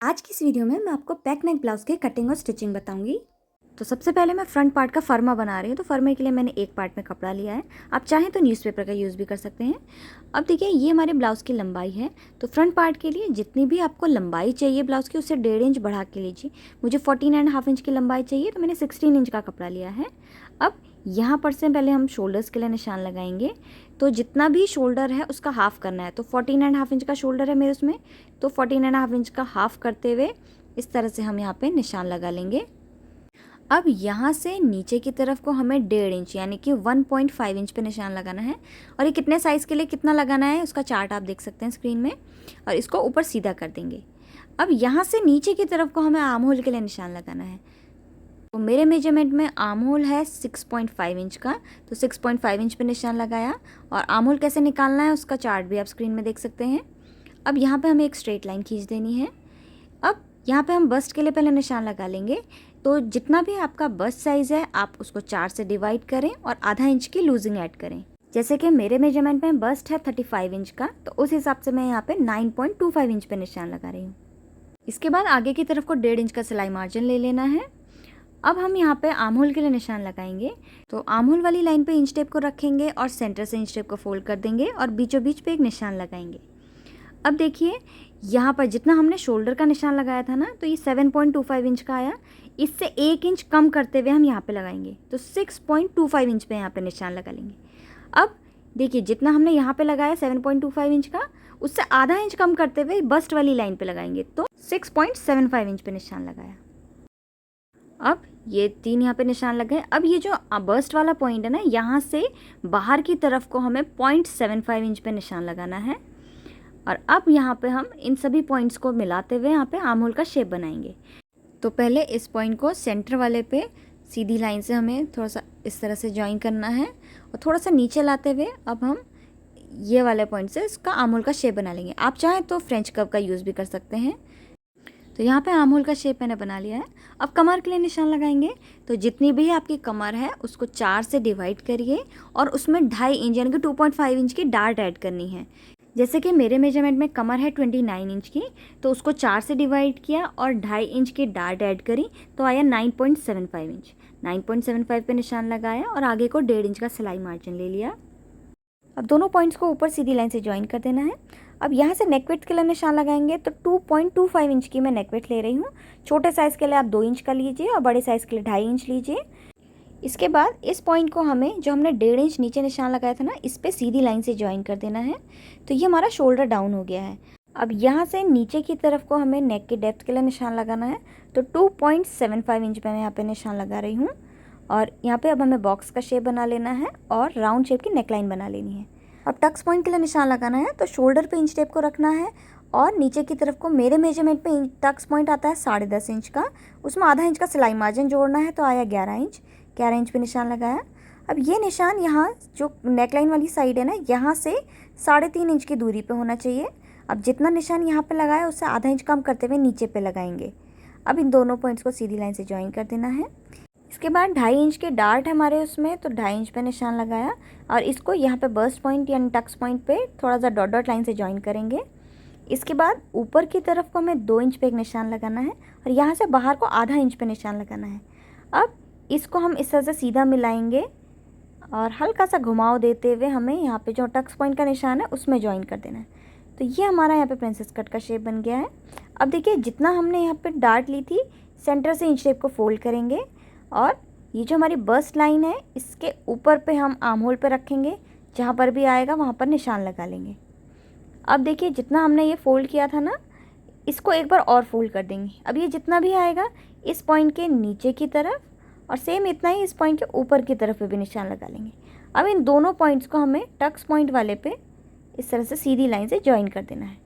आज की इस वीडियो में मैं आपको बैक नेक ब्लाउज के कटिंग और स्टिचिंग बताऊंगी। तो सबसे पहले मैं फ्रंट पार्ट का फर्मा बना रही हूँ। तो फर्मे के लिए मैंने एक पार्ट में कपड़ा लिया है। आप चाहें तो न्यूज़पेपर का यूज़ भी कर सकते हैं। अब देखिए ये हमारे ब्लाउज़ की लंबाई है। तो फ्रंट पार्ट के लिए जितनी भी आपको लंबाई चाहिए ब्लाउज़ की उससे 1.5 इंच बढ़ा के लीजिए। मुझे 14.5 इंच की लंबाई चाहिए तो मैंने 16 इंच का कपड़ा लिया है। अब यहाँ पर से पहले हम शोल्डर्स के लिए निशान लगाएंगे। तो जितना भी शोल्डर है उसका हाफ़ करना है। तो 14.5 इंच का शोल्डर है मेरे उसमें, तो 14.5 इंच का हाफ़ करते हुए इस तरह से हम यहाँ पे निशान लगा लेंगे। अब यहाँ से नीचे की तरफ को हमें 1.5 इंच यानी कि 1.5 इंच पे निशान लगाना है। और ये कितने साइज़ के लिए कितना लगाना है उसका चार्ट आप देख सकते हैं स्क्रीन में। और इसको ऊपर सीधा कर देंगे। अब यहाँ से नीचे की तरफ को हमें आर्म होल के लिए निशान लगाना है। तो मेरे मेजरमेंट में आर्म होल है 6.5 इंच का, तो 6.5 इंच पे निशान लगाया। और आर्म होल कैसे निकालना है उसका चार्ट भी आप स्क्रीन में देख सकते हैं। अब यहाँ पे हमें एक स्ट्रेट लाइन खींच देनी है। अब यहाँ पे हम बस्ट के लिए पहले निशान लगा लेंगे। तो जितना भी आपका बस्ट साइज़ है आप उसको 4 से डिवाइड करें और आधा इंच की लूजिंग ऐड करें। जैसे कि मेरे मेजरमेंट में बस्ट है 35 इंच का, तो उस हिसाब से मैं यहाँ पे 9.25 इंच पे निशान लगा रही हूँ। इसके बाद आगे की तरफ को 1.5 इंच का सिलाई मार्जिन ले लेना है। अब हम यहाँ पे आर्म होल के लिए निशान लगाएंगे। तो आर्म होल वाली लाइन पे इंच टेप को रखेंगे और सेंटर से इंच टेप को फोल्ड कर देंगे और बीचों बीच पे एक निशान लगाएंगे। अब देखिए यहाँ पर जितना हमने शोल्डर का निशान लगाया था ना, तो ये 7.25 इंच का आया। इससे 1 इंच कम करते हुए हम यहाँ पे लगाएंगे, तो 6.25 इंच पे यहाँ पे निशान लगा लेंगे। अब देखिए जितना हमने यहाँ पे लगाया 7.25 इंच का, उससे आधा इंच कम करते हुए बस्ट वाली लाइन पे लगाएंगे, तो 6.75 इंच पे निशान लगाया। अब ये 3 यहाँ पे निशान लग गए। अब ये जो बस्ट वाला पॉइंट है ना, यहाँ से बाहर की तरफ को हमें 0.75 इंच पे निशान लगाना है। और अब यहाँ पे हम इन सभी पॉइंट्स को मिलाते हुए यहाँ पे आर्म होल का शेप बनाएंगे। तो पहले इस पॉइंट को सेंटर वाले पे सीधी लाइन से हमें थोड़ा सा इस तरह से ज्वाइन करना है और थोड़ा सा नीचे लाते हुए अब हम ये वाले पॉइंट से इसका आर्म होल का शेप बना लेंगे। आप चाहें तो फ्रेंच कर्व का यूज़ भी कर सकते हैं। तो यहाँ पे आर्म होल का शेप मैंने बना लिया है। अब कमर के लिए निशान लगाएंगे। तो जितनी भी आपकी कमर है उसको 4 से डिवाइड करिए और उसमें 2.5 इंच यानी कि 2.5 इंच की डार्ट ऐड करनी है। जैसे कि मेरे मेजरमेंट में कमर है 29 इंच की, तो उसको 4 से डिवाइड किया और 2.5 इंच की डार्ट ऐड करी, तो आया 9.75 इंच। 9.75 पे निशान लगाया और आगे को 1.5 इंच का सिलाई मार्जिन ले लिया। अब दोनों पॉइंट्स को ऊपर सीधी लाइन से ज्वाइन कर देना है। अब यहाँ से नेक विड्थ के लिए निशान लगाएंगे। तो 2.25 इंच की मैं नेक विड्थ ले रही हूँ। छोटे साइज़ के लिए आप 2 इंच का लीजिए और बड़े साइज़ के लिए 2.5 इंच लीजिए। इसके बाद इस पॉइंट को हमें जो हमने 1.5 इंच नीचे निशान लगाया था ना, इस पे सीधी लाइन से ज्वाइन कर देना है। तो ये हमारा शोल्डर डाउन हो गया है। अब यहाँ से नीचे की तरफ को हमें नेक की डेप्थ के लिए निशान लगाना है। तो 2.75 इंच पे मैं यहाँ पे निशान लगा रही हूँ। और यहाँ पे अब हमें बॉक्स का शेप बना लेना है और राउंड शेप की नेकलाइन बना लेनी है। अब टक्स पॉइंट के लिए निशान लगाना है। तो शोल्डर पे इंच टेप को रखना है और नीचे की तरफ को मेरे मेजरमेंट पे टक्स पॉइंट आता है 10.5 इंच का, उसमें आधा इंच का सिलाई मार्जिन जोड़ना है, तो आया 11 इंच। 11 इंच पे निशान लगाया। अब ये निशान यहाँ जो नेकलाइन वाली साइड है ना, यहाँ से 3.5 इंच की दूरी पे होना चाहिए। अब जितना निशान यहाँ पे लगाया उससे आधा इंच कम करते हुए नीचे पे लगाएंगे। अब इन दोनों पॉइंट्स को सीधी लाइन से ज्वाइन कर देना है। इसके बाद 2.5 इंच के डार्ट है हमारे उसमें, तो 2.5 इंच पे निशान लगाया और इसको यहाँ पे बस्ट पॉइंट यानी टक्स पॉइंट पे थोड़ा सा डॉट डॉट लाइन से ज्वाइन करेंगे। इसके बाद ऊपर की तरफ को हमें 2 इंच पे एक निशान लगाना है और यहाँ से बाहर को आधा इंच पे निशान लगाना है। अब इसको हम इस तरह से सीधा मिलाएंगे और हल्का सा घुमाव देते हुए हमें यहाँ पे जो टक्स पॉइंट का निशान है उसमें ज्वाइन कर देना है। तो ये हमारा यहाँ पे प्रिंसेस कट का शेप बन गया है। अब देखिए जितना हमने यहाँ पे डार्ट ली थी, सेंटर से इंच शेप को फोल्ड करेंगे और ये जो हमारी बस्ट लाइन है इसके ऊपर पे हम आर्म होल पे रखेंगे। जहाँ पर भी आएगा वहाँ पर निशान लगा लेंगे। अब देखिए जितना हमने ये फोल्ड किया था ना, इसको एक बार और फोल्ड कर देंगे। अब ये जितना भी आएगा इस पॉइंट के नीचे की तरफ और सेम इतना ही इस पॉइंट के ऊपर की तरफ पे भी निशान लगा लेंगे। अब इन दोनों पॉइंट्स को हमें टक्स पॉइंट वाले पे इस तरह से सीधी लाइन से ज्वाइन कर देना है।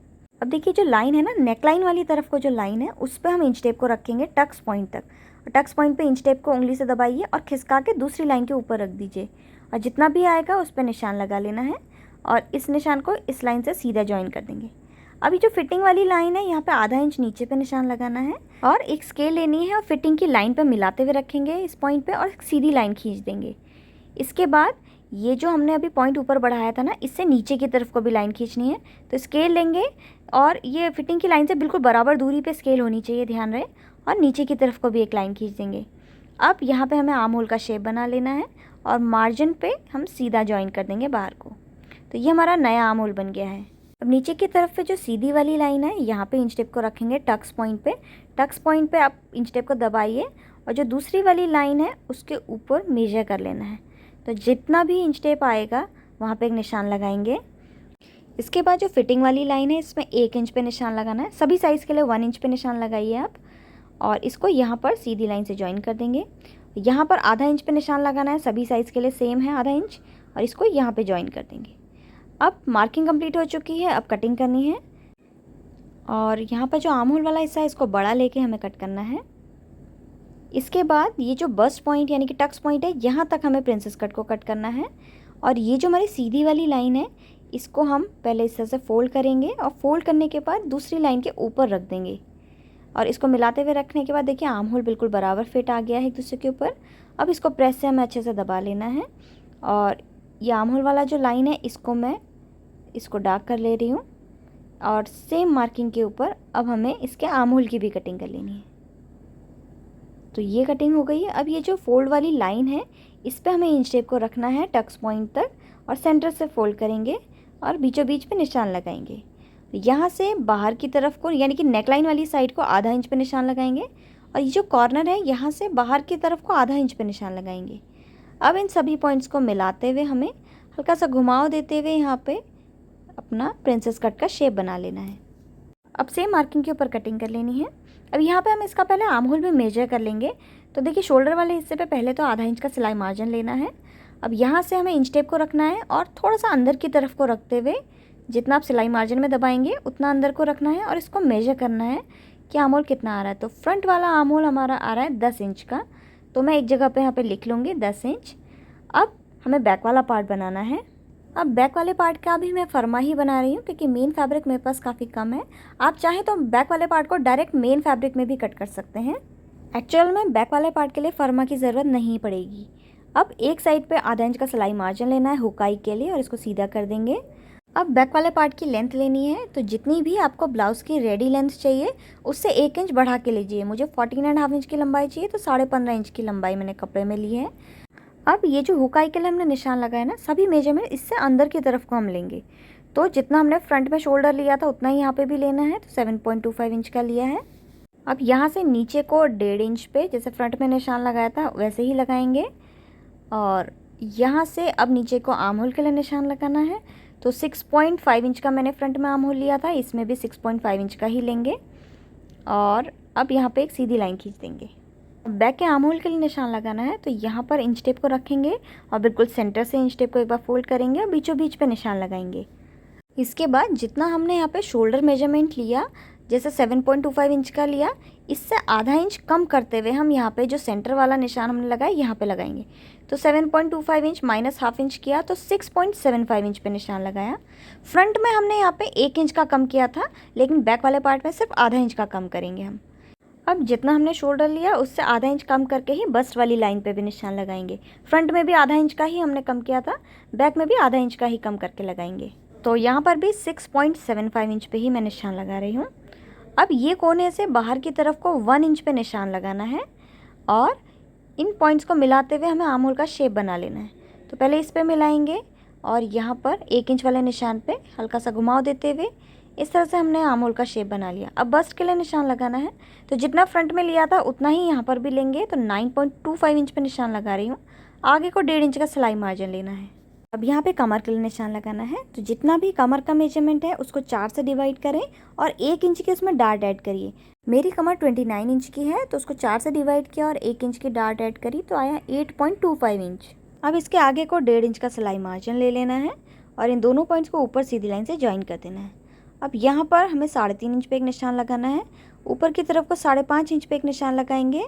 अब देखिए जो लाइन है ना, नेकलाइन वाली तरफ को जो लाइन है उस पर हम इंच टेप को रखेंगे टक्स पॉइंट तक। और टक्स पॉइंट पे इंच टेप को उंगली से दबाइए और खिसका के दूसरी लाइन के ऊपर रख दीजिए और जितना भी आएगा उस पर निशान लगा लेना है और इस निशान को इस लाइन से सीधा ज्वाइन कर देंगे। अभी जो फिटिंग वाली लाइन है यहाँ पे आधा इंच नीचे पे निशान लगाना है और एक स्केल लेनी है और फिटिंग की लाइन पे मिलाते हुए रखेंगे इस पॉइंट पे और सीधी लाइन खींच देंगे। इसके बाद ये जो हमने अभी पॉइंट ऊपर बढ़ाया था ना, इससे नीचे की तरफ को भी लाइन खींचनी है। तो स्केल लेंगे, और ये फिटिंग की लाइन से बिल्कुल बराबर दूरी पे स्केल होनी चाहिए, ध्यान रहे। और नीचे की तरफ को भी एक लाइन खींच देंगे। अब यहाँ पे हमें आर्म होल का शेप बना लेना है और मार्जिन पे हम सीधा ज्वाइन कर देंगे बाहर को। तो ये हमारा नया आर्म होल बन गया है। अब नीचे की तरफ पे जो सीधी वाली लाइन है, यहाँ पे इंच टेप को रखेंगे टक्स पॉइंट पे। टक्स पॉइंट पे आप इंच टेप को दबाइए और जो दूसरी वाली लाइन है उसके ऊपर मेजर कर लेना है। तो जितना भी इंच टेप आएगा वहाँ पे एक निशान लगाएंगे। इसके बाद जो फिटिंग वाली लाइन है इसमें 1 इंच पे निशान लगाना है। सभी साइज़ के लिए 1 इंच पे निशान लगाइए आप, और इसको यहाँ पर सीधी लाइन से ज्वाइन कर देंगे। यहाँ पर आधा इंच पे निशान लगाना है, सभी साइज़ के लिए सेम है आधा इंच, और इसको यहाँ पे ज्वाइन कर देंगे। अब मार्किंग कंप्लीट हो चुकी है, अब कटिंग करनी है। और यहाँ पर जो आर्म होल वाला हिस्सा है इसको बड़ा लेके हमें कट करना है। इसके बाद ये जो बस्ट पॉइंट यानी कि टक्स पॉइंट है, यहाँ तक हमें प्रिंसेस कट को कट करना है। और ये जो हमारी सीधी वाली लाइन है इसको हम पहले इस तरह से फोल्ड करेंगे और फोल्ड करने के बाद दूसरी लाइन के ऊपर रख देंगे। और इसको मिलाते हुए रखने के बाद देखिए आर्म होल बिल्कुल बराबर फिट आ गया है एक दूसरे के ऊपर। अब इसको प्रेस से हमें अच्छे से दबा लेना है। और ये आर्म होल वाला जो लाइन है इसको डार्क कर ले रही हूँ। और सेम मार्किंग के ऊपर अब हमें इसके आर्म होल की भी कटिंग कर लेनी है। तो ये कटिंग हो गई है। अब ये जो फोल्ड वाली लाइन है इस पर हमें इंच टेप को रखना है टक्स पॉइंट तक, और सेंटर से फोल्ड करेंगे और बीचों बीच पे निशान लगाएंगे। यहाँ से बाहर की तरफ को यानी कि नेकलाइन वाली साइड को आधा इंच पे निशान लगाएंगे, और ये जो कॉर्नर है यहाँ से बाहर की तरफ को आधा इंच पे निशान लगाएंगे। अब इन सभी पॉइंट्स को मिलाते हुए हमें हल्का सा घुमाव देते हुए यहाँ पे अपना प्रिंसेस कट का शेप बना लेना है। अब सेम मार्किंग के ऊपर कटिंग कर लेनी है। अब यहाँ पे हम इसका पहले आर्म होल भी मेजर कर लेंगे। तो देखिए शोल्डर वाले हिस्से पे पहले तो आधा इंच का सिलाई मार्जिन लेना है। अब यहाँ से हमें इंच टेप को रखना है और थोड़ा सा अंदर की तरफ को रखते हुए जितना आप सिलाई मार्जिन में दबाएंगे उतना अंदर को रखना है, और इसको मेजर करना है कि आर्म होल कितना आ रहा है। तो फ्रंट वाला आर्म होल हमारा आ रहा है 10 इंच का, तो मैं एक जगह पे यहाँ पे लिख लूँगी 10 इंच। अब हमें बैक वाला पार्ट बनाना है। अब बैक वाले पार्ट का भी मैं फर्मा ही बना रही हूँ क्योंकि मेन फैब्रिक मेरे पास काफ़ी कम है। आप चाहें तो बैक वाले पार्ट को डायरेक्ट मेन फैब्रिक में भी कट कर सकते हैं। एक्चुअल में बैक वाले पार्ट के लिए फर्मा की ज़रूरत नहीं पड़ेगी। अब एक साइड पे आधा इंच का सिलाई मार्जिन लेना है हुकाई के लिए और इसको सीधा कर देंगे। अब बैक वाले पार्ट की लेंथ लेनी है, तो जितनी भी आपको ब्लाउज़ की रेडी लेंथ चाहिए उससे 1 इंच बढ़ा के लीजिए। मुझे 14.5 इंच की लंबाई चाहिए, तो 15.5 इंच की लंबाई मैंने कपड़े में ली है। अब ये जो हुकाई के लिए हमने निशान लगाया ना, सभी मेजरमेंट इससे अंदर की तरफ को हम लेंगे। तो जितना हमने फ्रंट में शोल्डर लिया था उतना ही यहाँ पे भी लेना है, तो 7.25 इंच का लिया है। अब यहाँ से नीचे को 1.5 इंच पे जैसे फ्रंट में निशान लगाया था वैसे ही लगाएंगे। और यहाँ से अब नीचे को आर्म होल के लिए निशान लगाना है, तो 6.5 इंच का मैंने फ्रंट में आर्म होल लिया था, इसमें भी 6.5 इंच का ही लेंगे। और अब यहाँ पे एक सीधी लाइन खींच देंगे। बैक के आर्म होल के लिए निशान लगाना है, तो यहाँ पर इंच टेप को रखेंगे और बिल्कुल सेंटर से इंच टेप को एक बार फोल्ड करेंगे और बीचों बीच पे निशान लगाएंगे। इसके बाद जितना हमने यहाँ पे शोल्डर मेजरमेंट लिया, जैसे 7.25 इंच का लिया, इससे आधा इंच कम करते हुए हम यहाँ पे जो सेंटर वाला निशान हमने लगाया यहाँ पे लगाएंगे। तो 7.25 इंच माइनस हाफ इंच किया तो 6.75 इंच पे निशान लगाया। फ्रंट में हमने यहाँ पे 1 इंच का कम किया था, लेकिन बैक वाले पार्ट में सिर्फ आधा इंच का कम करेंगे हम। अब जितना हमने शोल्डर लिया उससे आधा इंच कम करके ही बस्ट वाली लाइन पे भी निशान लगाएंगे। फ्रंट में भी आधा इंच का ही हमने कम किया था, बैक में भी आधा इंच का ही कम करके लगाएंगे। तो यहाँ पर भी 6.75 इंच पे ही मैं निशान लगा रही हूँ। अब ये कोने से बाहर की तरफ को 1 इंच पे निशान लगाना है और इन पॉइंट्स को मिलाते हुए हमें आर्म होल का शेप बना लेना है। तो पहले इस पे मिलाएंगे और यहाँ पर 1 इंच वाले निशान पे हल्का सा घुमाव देते हुए इस तरह से हमने आर्म होल का शेप बना लिया। अब बस्ट के लिए निशान लगाना है, तो जितना फ्रंट में लिया था उतना ही यहाँ पर भी लेंगे। तो 9.25 इंच पे निशान लगा रही हूँ। आगे को 1.5 इंच का सिलाई मार्जिन लेना है। अब यहाँ पे कमर के लिए निशान लगाना है, तो जितना भी कमर का मेजरमेंट है उसको 4 से डिवाइड करें और 1 इंच की उसमें डार्ट ऐड करिए। मेरी कमर 29 इंच की है, तो उसको 4 से डिवाइड किया और 1 इंच की डार्ट ऐड करी तो आया 8.25 इंच। अब इसके आगे को 1.5 इंच का सिलाई मार्जिन ले लेना है और इन दोनों पॉइंट्स को ऊपर सीधी लाइन से ज्वाइन कर देना है। अब यहाँ पर हमें 3.5 इंच पे एक निशान लगाना है, ऊपर की तरफ को 5.5 इंच पे एक निशान लगाएंगे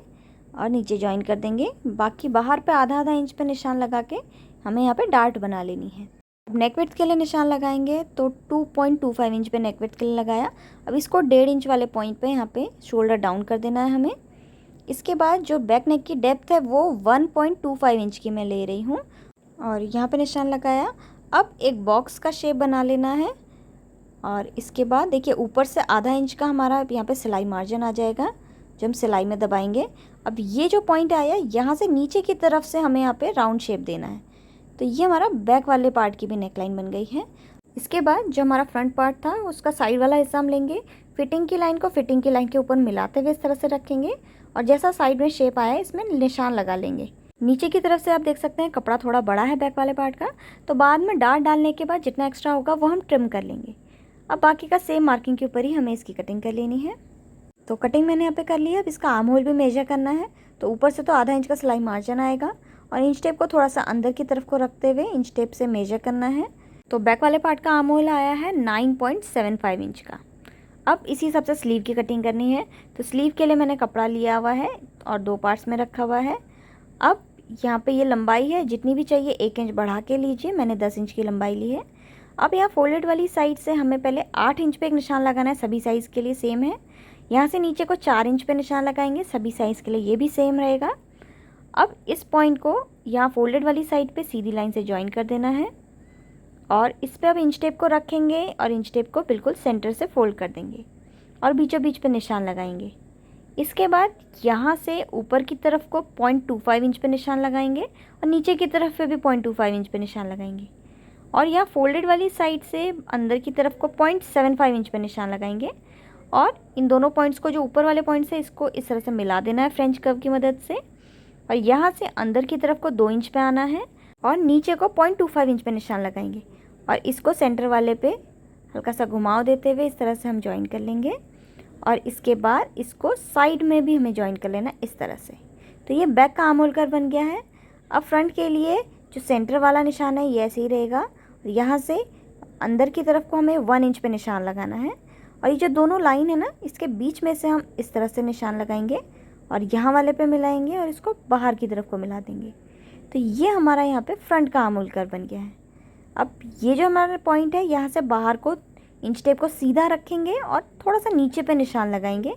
और नीचे ज्वाइन कर देंगे। बाकी बाहर पे आधा इंच पे निशान लगा के हमें यहाँ पे डार्ट बना लेनी है। अब नेक विड्थ के लिए निशान लगाएंगे, तो 2.25 इंच पे नेक विड्थ के लिए लगाया। अब इसको 1.5 इंच वाले पॉइंट पे यहाँ पे शोल्डर डाउन कर देना है हमें। इसके बाद जो बैक नेक की डेप्थ है वो 1.25 इंच की मैं ले रही हूँ और यहाँ पे निशान लगाया। अब एक बॉक्स का शेप बना लेना है और इसके बाद देखिए ऊपर से आधा इंच का हमारा यहाँ पे सिलाई मार्जिन आ जाएगा जब हम सिलाई में दबाएंगे। अब ये जो पॉइंट आया यहाँ से नीचे की तरफ से हमें यहाँ पे राउंड शेप देना है। तो ये हमारा बैक वाले पार्ट की भी नेकलाइन बन गई है। इसके बाद जो हमारा फ्रंट पार्ट था उसका साइड वाला हिस्सा हम लेंगे, फिटिंग की लाइन को फिटिंग की लाइन के ऊपर मिलाते हुए इस तरह से रखेंगे और जैसा साइड में शेप आया है इसमें निशान लगा लेंगे। नीचे की तरफ से आप देख सकते हैं कपड़ा थोड़ा बड़ा है बैक वाले पार्ट का, तो बाद में डार्ट डालने के बाद जितना एक्स्ट्रा होगा वो हम ट्रिम कर लेंगे। अब बाकी का सेम मार्किंग के ऊपर ही हमें इसकी कटिंग कर लेनी है। तो कटिंग मैंने यहाँ पे कर ली है। अब इसका आर्म होल भी मेजर करना है। तो ऊपर से तो आधा इंच का सिलाई मार्जिन आएगा और इंच टेप को थोड़ा सा अंदर की तरफ को रखते हुए इंच टेप से मेजर करना है। तो बैक वाले पार्ट का आर्म होल आया है 9.75 इंच का। अब इसी हिसाब से स्लीव की कटिंग करनी है। तो स्लीव के लिए मैंने कपड़ा लिया हुआ है और 2 पार्ट्स में रखा हुआ है। अब यहाँ पे ये लंबाई है, जितनी भी चाहिए 1 इंच बढ़ा के लीजिए। मैंने 10 इंच की लंबाई ली है। अब यहाँ फोल्डेड वाली साइड से हमें पहले 8 इंच पे एक निशान लगाना है, सभी साइज़ के लिए सेम है। यहाँ से नीचे को 4 इंच पे निशान लगाएंगे, सभी साइज़ के लिए ये भी सेम रहेगा। अब इस पॉइंट को यहाँ फोल्डेड वाली साइड पे सीधी लाइन से ज्वाइन कर देना है और इस पर अब इंच टेप को रखेंगे और इंच टेप को बिल्कुल सेंटर से फोल्ड कर देंगे और बीचों बीच पे निशान लगाएंगे। इसके बाद यहाँ से ऊपर की तरफ को 0.25 इंच पे निशान लगाएंगे और नीचे की तरफ पे भी 0.25 इंच पे निशान लगाएंगे और यहाँ फोल्डेड वाली साइड से अंदर की तरफ को 0.75 इंच पे निशान लगाएंगे और इन दोनों पॉइंट्स को जो ऊपर वाले पॉइंट्स है इसको इस तरह से मिला देना है फ्रेंच कर्व की मदद से और यहाँ से अंदर की तरफ को 2 इंच पे आना है और नीचे को 0.25 इंच पे निशान लगाएंगे और इसको सेंटर वाले पे हल्का सा घुमाव देते हुए इस तरह से हम ज्वाइन कर लेंगे और इसके बाद इसको साइड में भी हमें ज्वाइन कर लेना इस तरह से। तो ये बैक का आर्म होल कर्व बन गया है। अब फ्रंट के लिए जो सेंटर वाला निशान है ये ऐसे ही रहेगा और यहाँ से अंदर की तरफ को हमें 1 इंच पे निशान लगाना है और ये जो दोनों लाइन है ना इसके बीच में से हम इस तरह से निशान लगाएंगे और यहाँ वाले पे मिलाएंगे और इसको बाहर की तरफ को मिला देंगे। तो ये हमारा यहाँ पे फ्रंट का आर्म होल कर्व बन गया है। अब ये जो हमारा पॉइंट है यहाँ से बाहर को इंच टेप को सीधा रखेंगे और थोड़ा सा नीचे पे निशान लगाएंगे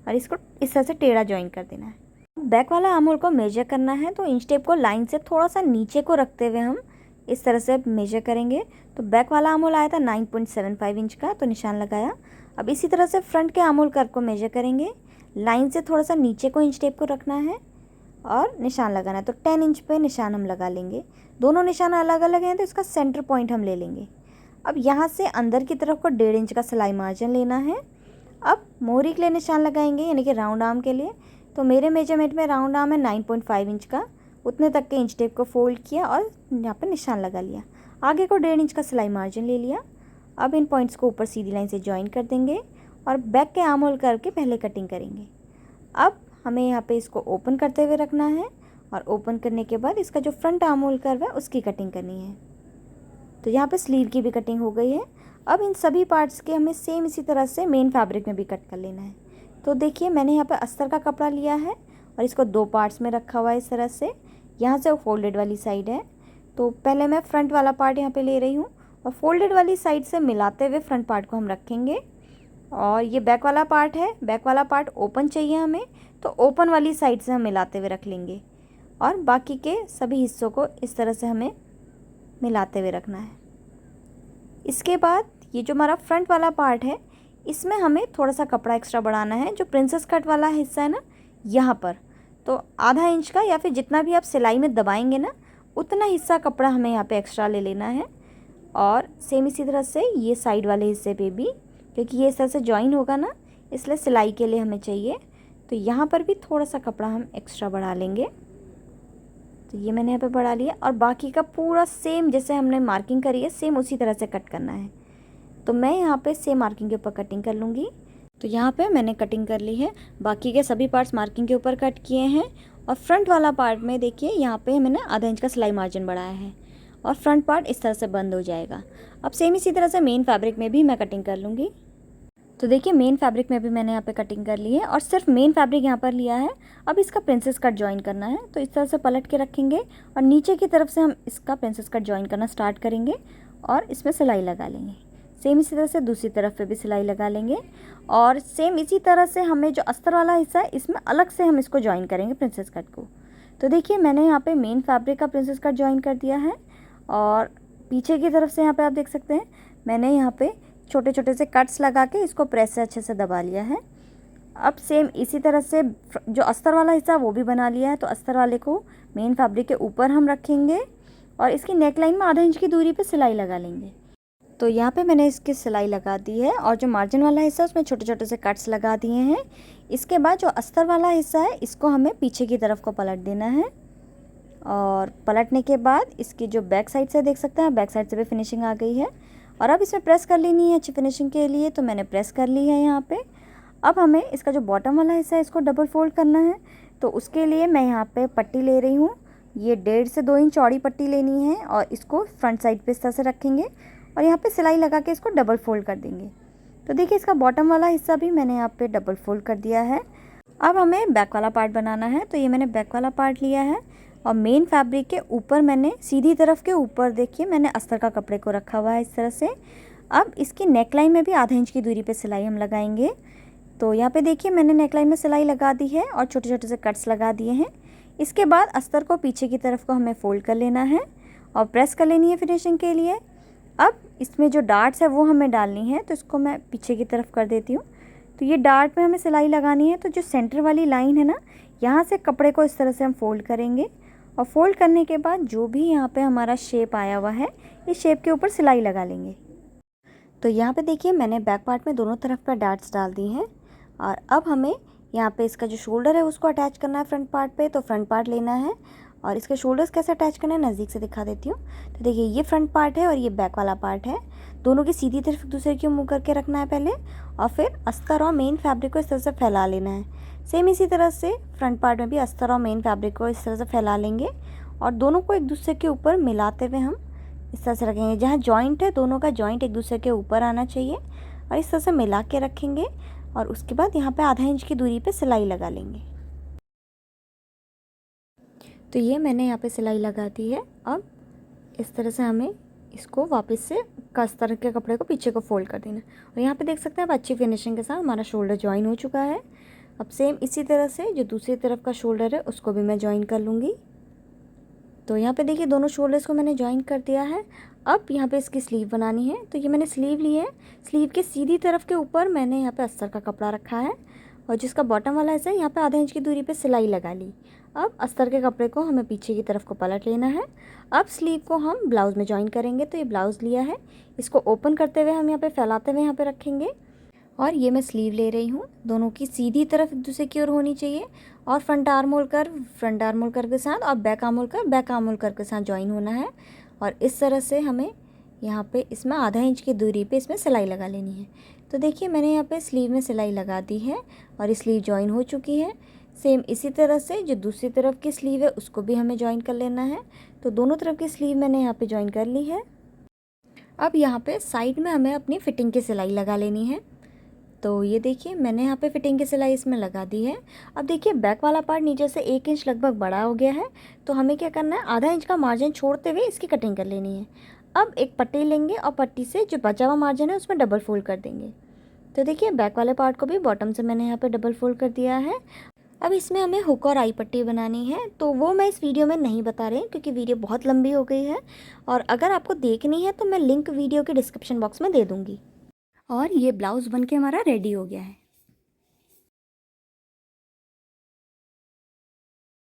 और इसको इस तरह से टेढ़ा ज्वाइन कर देना है। बैक वाला आर्म होल को मेजर करना है तो इंच टेप को लाइन से थोड़ा सा नीचे को रखते हुए हम इस तरह से मेजर करेंगे। तो बैक वाला आर्म होल आया था 9.75 इंच का, तो निशान लगाया। अब इसी तरह से फ्रंट के आर्म होल कर्व को मेजर करेंगे। लाइन से थोड़ा सा नीचे को इंच टेप को रखना है और निशान लगाना है। तो 10 इंच पे निशान हम लगा लेंगे। दोनों निशान अलग अलग हैं तो इसका सेंटर पॉइंट हम ले लेंगे। अब यहाँ से अंदर की तरफ को 1.5 इंच का सिलाई मार्जिन लेना है। अब मोहरी के लिए निशान लगाएंगे यानी कि राउंड आर्म के लिए। तो मेरे मेजरमेंट में राउंड आर्म है 9.5 इंच का, उतने तक के इंच टेप को फोल्ड किया और यहाँ पे निशान लगा लिया। आगे को 1.5 इंच का सिलाई मार्जिन ले लिया। अब इन पॉइंट्स को ऊपर सीधी लाइन से ज्वाइन कर देंगे और बैक के आर्म होल करके पहले कटिंग करेंगे। अब हमें यहाँ पे इसको ओपन करते हुए रखना है और ओपन करने के बाद इसका जो फ्रंट आर्म होल कर्व है उसकी कटिंग करनी है। तो यहाँ पे स्लीव की भी कटिंग हो गई है। अब इन सभी पार्ट्स के हमें सेम इसी तरह से मेन फैब्रिक में भी कट कर लेना है। तो देखिए मैंने यहाँ पे अस्तर का कपड़ा लिया है और इसको 2 पार्ट्स में रखा हुआ है इस तरह से। यहाँ से वो फोल्डेड वाली साइड है, तो पहले मैं फ्रंट वाला पार्ट यहाँ पे ले रही हूँ और फोल्डेड वाली साइड से मिलाते हुए फ्रंट पार्ट को हम रखेंगे। और ये बैक वाला पार्ट है, बैक वाला पार्ट ओपन चाहिए हमें, तो ओपन वाली साइड से हम मिलाते हुए रख लेंगे और बाकी के सभी हिस्सों को इस तरह से हमें मिलाते हुए रखना है। इसके बाद ये जो हमारा फ्रंट वाला पार्ट है इसमें हमें थोड़ा सा कपड़ा एक्स्ट्रा बढ़ाना है। जो प्रिंसेस कट वाला हिस्सा है ना यहाँ पर, तो आधा इंच का या फिर जितना भी आप सिलाई में दबाएंगे ना उतना हिस्सा कपड़ा हमें यहाँ पे एक्स्ट्रा ले लेना है। और सेम इसी तरह से ये साइड वाले हिस्से पे भी, क्योंकि ये इस तरह से ज्वाइन होगा ना इसलिए सिलाई के लिए हमें चाहिए, तो यहाँ पर भी थोड़ा सा कपड़ा हम एक्स्ट्रा बढ़ा लेंगे। तो ये मैंने यहाँ पे बढ़ा लिया और बाकी का पूरा सेम जैसे हमने मार्किंग करी है सेम उसी तरह से कट करना है। तो मैं यहाँ पे सेम मार्किंग के ऊपर कटिंग कर लूँगी। तो यहाँ पे मैंने कटिंग कर ली है, बाकी के सभी पार्ट्स मार्किंग के ऊपर कट किए हैं। और फ्रंट वाला पार्ट में देखिए यहाँ पे मैंने आधा इंच का सिलाई मार्जिन बढ़ाया है और फ्रंट पार्ट इस तरह से बंद हो जाएगा। अब सेम इसी तरह से मेन फैब्रिक में भी मैं कटिंग कर लूँगी। तो देखिए मेन फैब्रिक में भी मैंने यहाँ पे कटिंग कर ली है और सिर्फ मेन फैब्रिक यहाँ पर लिया है। अब इसका प्रिंसेस कट ज्वाइन करना है, तो इस तरह से पलट के रखेंगे और नीचे की तरफ से हम इसका प्रिंसेस कट ज्वाइन करना स्टार्ट करेंगे और इसमें सिलाई लगा लेंगे। सेम इसी तरह से दूसरी तरफ पे भी सिलाई लगा लेंगे और सेम इसी तरह से हमें जो अस्तर वाला हिस्सा है इसमें अलग से हम इसको ज्वाइन करेंगे प्रिंसेस कट को। तो देखिए मैंने यहाँ पे मेन फैब्रिक का प्रिंसेस कट ज्वाइन कर दिया है और पीछे की तरफ से यहाँ पे आप देख सकते हैं मैंने यहाँ पे छोटे छोटे से कट्स लगा के इसको प्रेस से अच्छे से दबा लिया है। अब सेम इसी तरह से जो अस्तर वाला हिस्सा वो भी बना लिया है। तो अस्तर वाले को मेन फैब्रिक के ऊपर हम रखेंगे और इसकी नेक लाइन में आधा इंच की दूरी पे सिलाई लगा लेंगे। तो यहाँ पे मैंने इसकी सिलाई लगा दी है और जो मार्जिन वाला हिस्सा है उसमें छोटे छोटे से कट्स लगा दिए हैं। इसके बाद जो अस्तर वाला हिस्सा है इसको हमें पीछे की तरफ को पलट देना है और पलटने के बाद इसकी जो बैक साइड से देख सकते हैं, बैक साइड से भी फिनिशिंग आ गई है। और अब इसमें प्रेस कर लेनी है अच्छी फिनिशिंग के लिए, तो मैंने प्रेस कर ली है यहाँ पे। अब हमें इसका जो बॉटम वाला हिस्सा है इसको डबल फोल्ड करना है। तो उसके लिए मैं यहाँ पे पट्टी ले रही हूँ, ये 1.5 से 2 इंच चौड़ी पट्टी लेनी है और इसको फ्रंट साइड पे इस तरह से रखेंगे और यहाँ पे सिलाई लगा के इसको डबल फोल्ड कर देंगे। तो देखिए इसका बॉटम वाला हिस्सा भी मैंने यहाँ पे डबल फोल्ड कर दिया है। अब हमें बैक वाला पार्ट बनाना है। तो ये मैंने बैक वाला पार्ट लिया है और मेन फैब्रिक के ऊपर मैंने सीधी तरफ के ऊपर देखिए मैंने अस्तर का कपड़े को रखा हुआ है इस तरह से। अब इसकी नेक लाइन में भी आधा इंच की दूरी पे सिलाई हम लगाएंगे। तो यहाँ पे देखिए मैंने नेक लाइन में सिलाई लगा दी है और छोटे छोटे से कट्स लगा दिए हैं। इसके बाद अस्तर को पीछे की तरफ को हमें फोल्ड कर लेना है और प्रेस कर लेनी है फिनिशिंग के लिए। अब इसमें जो डार्ट्स है वो हमें डालनी है, तो इसको मैं पीछे की तरफ कर देती हूँ। तो ये डार्ट में हमें सिलाई लगानी है। तो जो सेंटर वाली लाइन है ना, यहाँ से कपड़े को इस तरह से हम फोल्ड करेंगे और फोल्ड करने के बाद जो भी यहाँ पे हमारा शेप आया हुआ है इस शेप के ऊपर सिलाई लगा लेंगे। तो यहाँ पे देखिए मैंने बैक पार्ट में दोनों तरफ पर डार्ट्स डाल दी हैं और अब हमें यहाँ पे इसका जो शोल्डर है उसको अटैच करना है फ्रंट पार्ट पे। तो फ्रंट पार्ट लेना है और इसके शोल्डर्स कैसे अटैच करना है नज़दीक से दिखा देती हूँ। तो देखिए ये फ्रंट पार्ट है और ये बैक वाला पार्ट है, दोनों की सीधी तरफ एक दूसरे की मुँह करके रखना है पहले और फिर अस्तर और मेन फैब्रिक को इस तरह से फैला लेना है। सेम इसी तरह से फ्रंट पार्ट में भी अस्तर और मेन फैब्रिक को इस तरह से फैला लेंगे और दोनों को एक दूसरे के ऊपर मिलाते हुए हम इस तरह से रखेंगे। जहाँ जॉइंट है दोनों का जॉइंट एक दूसरे के ऊपर आना चाहिए और इस तरह से मिला के रखेंगे और उसके बाद यहाँ पे आधा इंच की दूरी पे सिलाई लगा लेंगे। तो ये मैंने यहाँ पे सिलाई लगा दी है। अब इस तरह से हमें इसको वापस से अस्तर के कपड़े को पीछे को फोल्ड कर देना और यहाँ पे देख सकते हैं अब अच्छी फिनिशिंग के साथ हमारा शोल्डर ज्वाइन हो चुका है। अब सेम इसी तरह से जो दूसरी तरफ का शोल्डर है उसको भी मैं ज्वाइन कर लूँगी। तो यहाँ पे देखिए दोनों शोल्डर्स को मैंने ज्वाइन कर दिया है। अब यहाँ पे इसकी स्लीव बनानी है। तो ये मैंने स्लीव ली है, स्लीव के सीधी तरफ के ऊपर मैंने यहाँ पे अस्तर का कपड़ा रखा है और जिसका बॉटम वाला हिस्सा है यहाँ पे आधा इंच की दूरी पे सिलाई लगा ली। अब अस्तर के कपड़े को हमें पीछे की तरफ को पलट लेना है। अब स्लीव को हम ब्लाउज़ में ज्वाइन करेंगे। तो ये ब्लाउज़ लिया है, इसको ओपन करते हुए हम यहाँ पे फैलाते हुए यहाँ पे रखेंगे और ये मैं स्लीव ले रही हूँ। दोनों की सीधी तरफ एक दूसरे की ओर होनी चाहिए और फ्रंट आर्म होल कर्व के साथ और बैक आर्म होल कर्व के साथ ज्वाइन होना है और इस तरह से हमें यहाँ पे इसमें आधा इंच की दूरी पे इसमें सिलाई लगा लेनी है। तो देखिए मैंने यहाँ पे स्लीव में सिलाई लगा दी है और स्लीव ज्वाइन हो चुकी है। सेम इसी तरह से जो दूसरी तरफ की स्लीव है उसको भी हमें ज्वाइन कर लेना है। तो दोनों तरफ की स्लीव मैंने यहाँ पे ज्वाइन कर ली है। अब यहाँ पे साइड में हमें अपनी फिटिंग की सिलाई लगा लेनी है। तो ये देखिए मैंने यहाँ पे फिटिंग की सिलाई इसमें लगा दी है। अब देखिए बैक वाला पार्ट नीचे से 1 इंच लगभग बड़ा हो गया है, तो हमें क्या करना है आधा इंच का मार्जिन छोड़ते हुए इसकी कटिंग कर लेनी है। अब एक पट्टी लेंगे और पट्टी से जो बचा हुआ मार्जिन है उसमें डबल फोल्ड कर देंगे। तो देखिए बैक वाले पार्ट को भी बॉटम से मैंने यहाँ पे डबल फोल्ड कर दिया है। अब इसमें हमें हुक और आई पट्टी बनानी है, तो वो मैं इस वीडियो में नहीं बता रही क्योंकि वीडियो बहुत लंबी हो गई है और अगर आपको देखनी है तो मैं लिंक वीडियो के डिस्क्रिप्शन बॉक्स में दे दूँगी। और ये ब्लाउज़ बन के हमारा रेडी हो गया है।